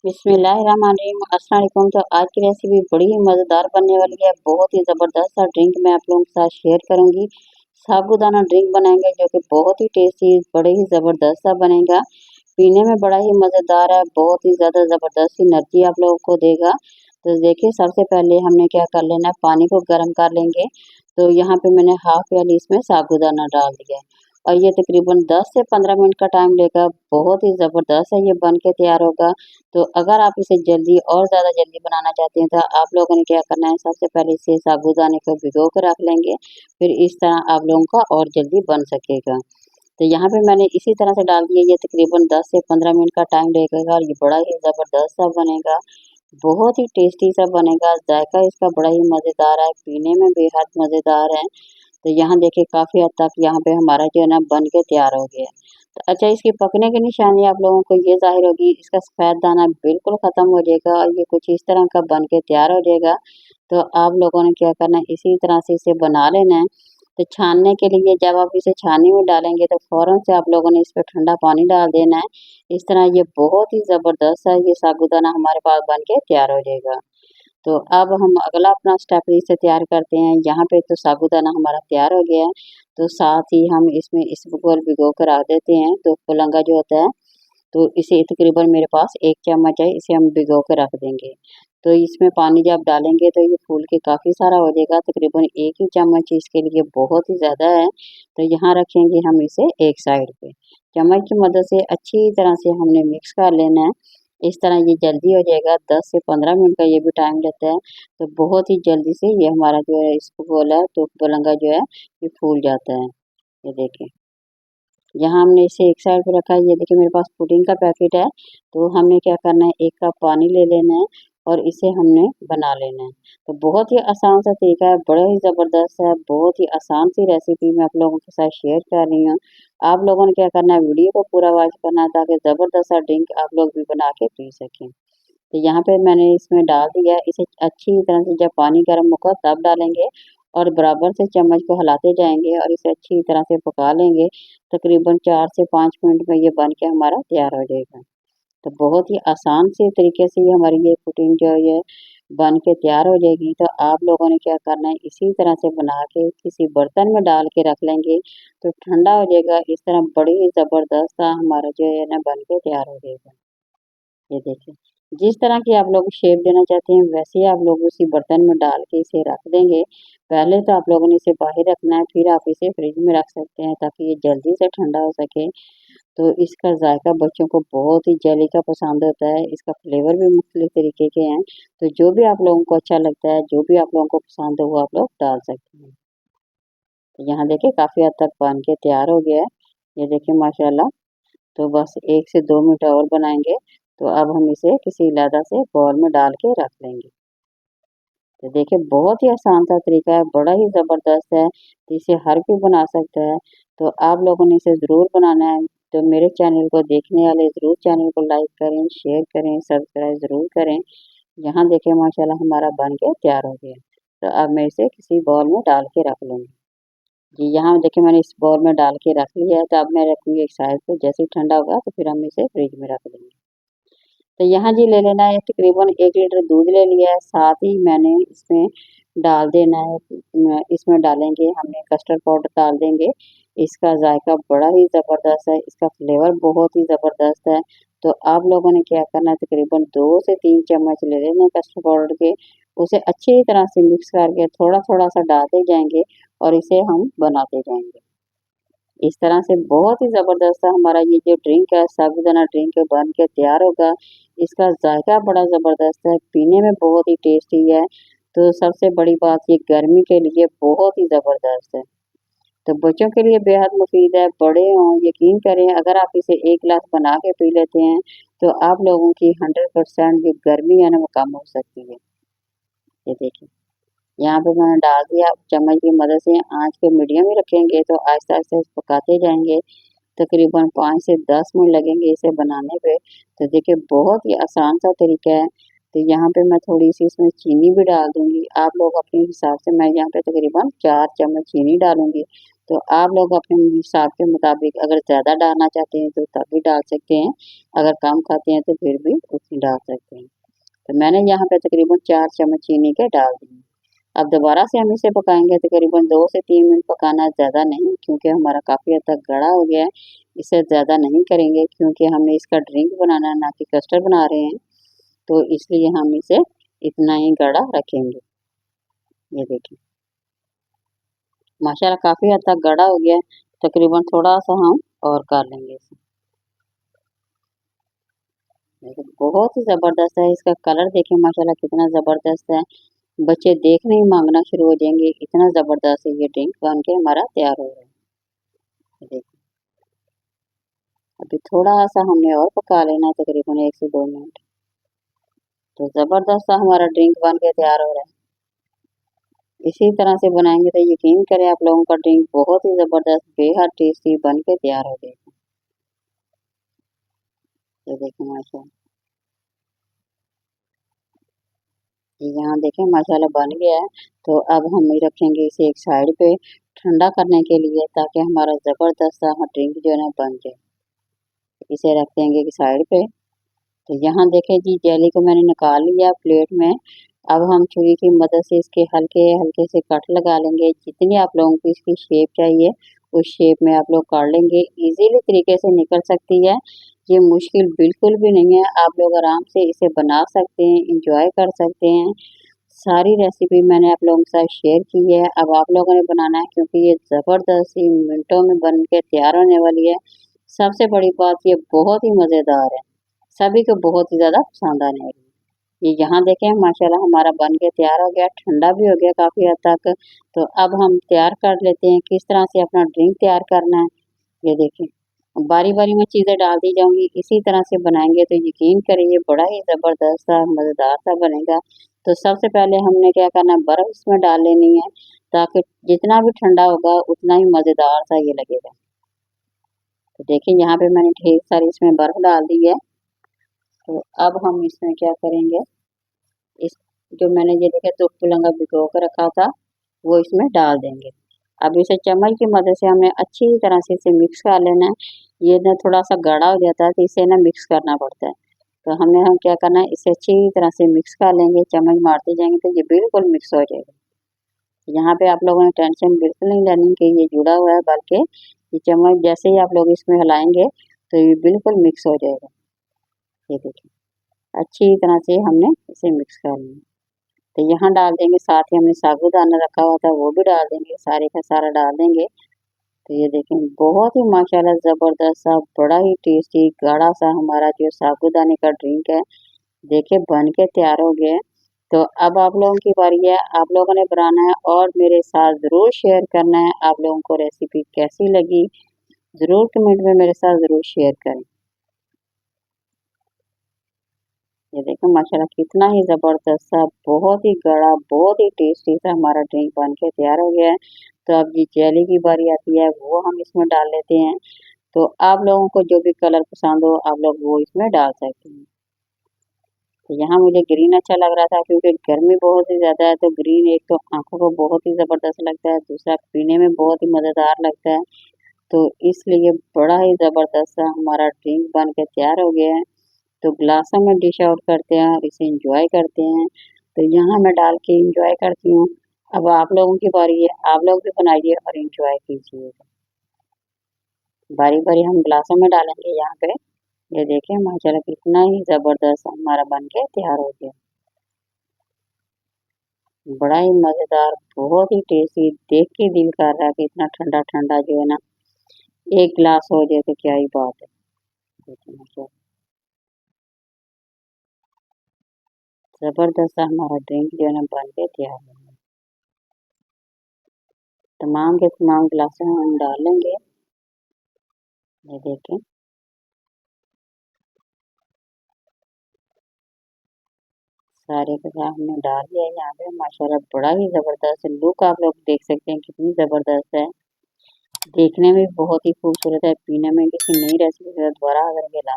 बिस्मिल्लाहिर्रहमानिर्रहीम। अस्सलाम वालेकुम। तो आज की रेसिपी बड़ी ही मज़ेदार बनने वाली है। बहुत ही ज़बरदस्त सा ड्रिंक मैं आप लोगों के साथ शेयर करूंगी। साबूदाना ड्रिंक बनाएंगे जो कि बहुत ही टेस्टी, बड़े ही ज़बरदस्त सा बनेगा। पीने में बड़ा ही मज़ेदार है, बहुत ही ज़्यादा ज़बरदस्त एनर्जी आप लोगों को देगा। तो देखिए, सबसे पहले हमने क्या कर लेना है, पानी को गर्म कर लेंगे। तो यहाँ पे मैंने हाफ प्याली इसमें साबूदाना डाल दिया है और ये तकरीबन 10 से 15 मिनट का टाइम लेगा। बहुत ही ज़बरदस्त है ये बन के तैयार होगा। तो अगर आप इसे जल्दी और ज़्यादा जल्दी बनाना चाहते हैं तो आप लोगों ने क्या करना है, सबसे पहले इसे साबूदाने को भिगो कर रख लेंगे। फिर इस तरह आप लोगों का और जल्दी बन सकेगा। तो यहाँ पे मैंने इसी तरह से डाल दिया। ये तकरीबन 10 से 15 मिनट का टाइम लगेगा और ये बड़ा ही ज़बरदस्त सा बनेगा। बहुत ही टेस्टी सा बनेगा। जायका इसका बड़ा ही मज़ेदार है, पीने में बेहद मज़ेदार है। तो यहाँ देखिए, काफ़ी हद तक यहाँ पे हमारा जो है ना बन के तैयार हो गया है। तो अच्छा, इसकी पकने की निशानी आप लोगों को ये ज़ाहिर होगी, इसका सफ़ेद दाना बिल्कुल ख़त्म हो जाएगा और ये कुछ इस तरह का बन के तैयार हो जाएगा। तो आप लोगों ने क्या करना है, इसी तरह से इसे बना लेना है। तो छानने के लिए जब आप इसे छाननी में डालेंगे तो फ़ौरन से आप लोगों ने इस पे ठंडा पानी डाल देना है। इस तरह ये बहुत ही ज़बरदस्त है, ये साबूदाना हमारे पास बन के तैयार हो जाएगा। तो अब हम अगला अपना स्टेप इसे तैयार करते हैं। यहाँ पे तो साबूदाना हमारा तैयार हो गया है। तो साथ ही हम इसमें इसबगोल भिगो कर रख देते हैं। तो पुलंगा जो होता है, तो इसे तकरीबन मेरे पास 1 चम्मच है, इसे हम भिगो के रख देंगे। तो इसमें पानी जब डालेंगे तो ये फूल के काफ़ी सारा हो जाएगा। तकरीबन 1 ही चम्मच इसके लिए बहुत ही ज़्यादा है। तो यहाँ रखेंगे हम इसे एक साइड पे। चम्मच की मदद से अच्छी तरह से हमने मिक्स कर लेना है। इस तरह ये जल्दी हो जाएगा। 10 से 15 मिनट का ये भी टाइम लेता है। तो बहुत ही जल्दी से ये हमारा जो है इसबगोल है, तो पुलंगा जो है ये फूल जाता है। ये देखिए, यहाँ हमने इसे एक साइड पे रखा है। ये देखिए, मेरे पास पुडिंग का पैकेट है। तो हमने क्या करना है, 1 कप पानी ले लेना है और इसे हमने बना लेना है। तो बहुत ही आसान सा तरीका है, बड़ा ही ज़बरदस्त है, बहुत ही आसान सी रेसिपी मैं आप लोगों के साथ शेयर कर रही हूँ। आप लोगों ने क्या करना है, वीडियो को पूरा वॉच करना है ताकि ज़बरदस्त सा ड्रिंक आप लोग भी बना के पी सकें। तो यहाँ पे मैंने इसमें डाल दिया है। इसे अच्छी तरह से जब पानी गर्म होगा तब डालेंगे और बराबर से चम्मच को हिलाते जाएंगे और इसे अच्छी तरह से पका लेंगे। तकरीबन 4 से 5 मिनट में ये बन के हमारा तैयार हो जाएगा। तो बहुत ही आसान से तरीके से ये हमारी ये पुडिंग जो है बन के तैयार हो जाएगी। तो आप लोगों ने क्या करना है, इसी तरह से बना के किसी बर्तन में डाल के रख लेंगे। तो ठंडा हो जाएगा। इस तरह बड़ी ही ज़बरदस्त सा हमारा जो है ना बन के तैयार हो जाएगा। ये देखिए, जिस तरह की आप लोग शेप देना चाहते हैं वैसे ही आप लोग उसी बर्तन में डाल के इसे रख देंगे। पहले तो आप लोगों ने इसे बाहर रखना है, फिर आप इसे फ्रिज में रख सकते हैं ताकि ये जल्दी से ठंडा हो सके। तो इसका जायका बच्चों को बहुत ही जेली का पसंद होता है। इसका फ्लेवर भी मुख्तलिफ तरीके के हैं। तो जो भी आप लोगों को अच्छा लगता है, जो भी आप लोगों को पसंद हो वो आप लोग डाल सकते हैं। तो यहाँ देखिए, काफ़ी हद तक बन के तैयार हो गया है। ये देखिए माशाल्लाह। तो बस 1 से 2 मिनट और बनाएंगे। तो अब हम इसे किसी अलहदा से बाउल में डाल के रख लेंगे। तो देखिए, बहुत ही आसान सा तरीका है, बड़ा ही ज़बरदस्त है। तो इसे हर कोई बना सकता है। तो आप लोगों ने इसे ज़रूर बनाना है। तो मेरे चैनल को देखने वाले ज़रूर चैनल को लाइक करें, शेयर करें, सब्सक्राइब ज़रूर करें। यहाँ देखिए माशाल्लाह हमारा बन के तैयार हो गया। तो अब मैं इसे किसी बाउल में डाल के रख लूँगी। जी, यहाँ देखिए, मैंने इस बाउल में डाल के रख लिया है। तो अब मैं रखूँगी एक साइड पे। जैसे ही ठंडा होगा तो फिर हम इसे फ्रिज में रख देंगे। तो यहाँ जी ले लेना है, तकरीबन 1 लीटर दूध ले लिया है। साथ ही मैंने इसमें डाल देना है, इसमें डालेंगे हमने कस्टर्ड पाउडर डाल देंगे। इसका जायका बड़ा ही ज़बरदस्त है, इसका फ्लेवर बहुत ही ज़बरदस्त है। तो आप लोगों ने क्या करना है, तकरीबन 2 से 3 चम्मच ले लेने हैं कस्टर्ड पाउडर के। उसे अच्छी तरह से मिक्स करके थोड़ा-थोड़ा सा डालते जाएँगे और इसे हम बनाते जाएँगे। इस तरह से बहुत ही ज़बरदस्त हमारा ये जो ड्रिंक है, साबूदाना ड्रिंक है, बन के तैयार होगा। इसका जायका बड़ा ज़बरदस्त है, पीने में बहुत ही टेस्टी है। तो सबसे बड़ी बात, ये गर्मी के लिए बहुत ही ज़बरदस्त है। तो बच्चों के लिए बेहद मुफ़ीद है, बड़े हों, यकीन करें अगर आप इसे 1 गिलास बना के पी लेते हैं तो आप लोगों की 100% जो गर्मी है ना वो कम हो सकती है। ये देखिए। यहाँ पे मैंने डाल दिया। चम्मच की मदद से आँच को मीडियम ही रखेंगे तो आहिस्ता-आहिस्ता पकाते जाएँगे। तकरीबन 5 से 10 मिनट लगेंगे इसे बनाने पे। तो देखिए, बहुत ही आसान सा तरीका है। तो यहाँ पे मैं थोड़ी सी इसमें चीनी भी डाल दूंगी। आप लोग अपने हिसाब से, मैं यहाँ पे तकरीबन 4 चम्मच चीनी डालूंगी। तो आप लोग अपने हिसाब के मुताबिक अगर ज़्यादा डालना चाहते हैं तो तब भी डाल सकते हैं, अगर कम खाते हैं तो फिर भी उतनी डाल सकते हैं। तो मैंने यहाँ पे तकरीबन 4 चम्मच चीनी के डाल दिए। अब दोबारा से हम इसे पकाएंगे, तकरीबन 2 से 3 मिनट पकाना, ज़्यादा नहीं, क्योंकि हमारा काफ़ी हद तक गाढ़ा हो गया है। इसे ज़्यादा नहीं करेंगे क्योंकि हमने इसका ड्रिंक बनाना है, ना कि कस्टर्ड बना रहे हैं, तो इसलिए हम इसे इतना ही गाढ़ा रखेंगे। ये देखिए माशाल्लाह काफ़ी हद तक गाढ़ा हो गया है। तकरीबन थोड़ा सा हम और कर लेंगे इसे। देखिए बहुत ही ज़बरदस्त है, इसका कलर देखिए माशाल्लाह कितना ज़बरदस्त है। बच्चे देखने ही मांगना शुरू हो जाएंगे, इतना ज़बरदस्त है ये ड्रिंक बन के हमारा तैयार हो रहा है। देखिए अभी थोड़ा सा हमने और पका लेना, तकरीबन 1 से 2 मिनट। तो ज़बरदस्त सा हमारा ड्रिंक बन के तैयार हो रहा है। इसी तरह से बनाएंगे तो यकीन करें आप लोगों का ड्रिंक बहुत ही ज़बरदस्त, बेहद टेस्टी बन के तैयार हो जाएगा। ये देखिए माशाल्लाह, ये यहाँ देखें माशाल्लाह बन गया है। तो अब हम रखेंगे इसे एक साइड पे ठंडा करने के लिए, ताकि हमारा ज़बरदस्त सा ड्रिंक जो है ना बन जाए। इसे रख देंगे एक साइड पे। तो यहाँ देखें जी, जेली को मैंने निकाल लिया प्लेट में। अब हम छुरी की मदद से इसके हल्के हल्के से कट लगा लेंगे। जितनी आप लोगों को इसकी शेप चाहिए उस शेप में आप लोग काट लेंगे। इजीली तरीके से निकल सकती है, ये मुश्किल बिल्कुल भी नहीं है। आप लोग आराम से इसे बना सकते हैं, इंजॉय कर सकते हैं। सारी रेसिपी मैंने आप लोगों के साथ शेयर की है। अब आप लोगों ने बनाना है, क्योंकि ये ज़बरदस्त ही मिनटों में बन के तैयार होने वाली है। सबसे बड़ी बात, ये बहुत ही मज़ेदार है, सभी को बहुत ही ज़्यादा पसंद आने वाली है। ये यहाँ देखें माशाल्लाह हमारा बन के तैयार हो गया, ठंडा भी हो गया काफ़ी हद तक। तो अब हम तैयार कर लेते हैं किस तरह से अपना ड्रिंक तैयार करना है। ये देखें बारी बारी में चीज़ें डाल दी जाऊंगी, इसी तरह से बनाएंगे तो यकीन करिए बड़ा ही ज़बरदस्त सा मज़ेदार सा बनेगा। तो सबसे पहले हमने क्या करना है, बर्फ़ इसमें डाल लेनी है, ताकि जितना भी ठंडा होगा उतना ही मज़ेदार सा ये लगेगा। तो देखिए यहाँ पे मैंने ढेर सारी इसमें बर्फ़ डाल दी है। तो अब हम इसमें क्या करेंगे, इस जो मैंने ये देखा 2 पुलंगा भिगो कर रखा था वो इसमें डाल देंगे। अब इसे चम्मच की मदद से हमने अच्छी तरह से इसे मिक्स कर लेना है। ये ना थोड़ा सा गाढ़ा हो जाता है तो इसे ना मिक्स करना पड़ता है। तो हम क्या करना है, इसे अच्छी तरह से मिक्स कर लेंगे, चम्मच मारते जाएंगे तो ये बिल्कुल मिक्स हो जाएगा। यहाँ पे आप लोगों ने टेंशन बिल्कुल नहीं लेनी कि ये जुड़ा हुआ है, बल्कि ये चम्मच जैसे ही आप लोग इसमें हिलाएंगे तो ये बिल्कुल मिक्स हो जाएगा। ये देखिए अच्छी तरह से हमने इसे मिक्स कर लिया। तो यहाँ डाल देंगे, साथ ही हमने साबूदाना रखा हुआ था वो भी डाल देंगे, सारे का सारा डाल देंगे। तो ये देखें बहुत ही माशाल्लाह ज़बरदस्त सा, बड़ा ही टेस्टी गाढ़ा सा हमारा जो साबूदाने का ड्रिंक है, देखिए बन के तैयार हो गया है। तो अब आप लोगों की बारी है, आप लोगों ने बनाना है और मेरे साथ ज़रूर शेयर करना है। आप लोगों को रेसिपी कैसी लगी ज़रूर कमेंट में मेरे साथ ज़रूर शेयर करें। ये देखो माशाल्लाह कितना ही ज़बरदस्त सा, बहुत ही गाढ़ा, बहुत ही टेस्टी सा हमारा ड्रिंक बन के तैयार हो गया है। तो अब ये जेली की बारी आती है, वो हम इसमें डाल लेते हैं। तो आप लोगों को जो भी कलर पसंद हो आप लोग वो इसमें डाल सकते हैं। तो यहाँ मुझे ग्रीन अच्छा लग रहा था, क्योंकि गर्मी बहुत ही ज़्यादा है, तो ग्रीन एक तो आंखों को बहुत ही ज़बरदस्त लगता है, दूसरा पीने में बहुत ही मज़ेदार लगता है। तो इसलिए बड़ा ही ज़बरदस्त सा हमारा ड्रिंक बन के तैयार हो गया है। तो ग्लासों में डिश आउट करते हैं और इसे एंजॉय करते हैं। तो यहाँ मैं डाल के एंजॉय करती हूँ। अब आप लोगों की बारी है, आप लोग भी बनाइए और एंजॉय कीजिएगा। बारी बारी हम ग्लासों में डालेंगे यहाँ पे। ये देखें माशाल्लाह कितना ही ज़बरदस्त हमारा बन के तैयार हो गया, बड़ा ही मज़ेदार, बहुत ही टेस्टी, देख के दिल कर रहा है कि इतना ठंडा ठंडा जो है ना, एक गिलास हो जाए तो क्या ही बात है। देखिए माशाल्लाह ज़बरदस्त हमारा ड्रिंक जो है ना बन के तैयार हो गया। तमाम के तमाम गिलासों में हम डाल लेंगे। ये देखें सारे के साथ हमने डाल दिया है यहाँ पे। माशाल्लाह बड़ा ही ज़बरदस्त लुक, आप लोग देख सकते हैं कितनी ज़बरदस्त है। देखने में बहुत ही खूबसूरत है, पीने में किसी नई रेसिपी के साथ दोबारा अगर मिला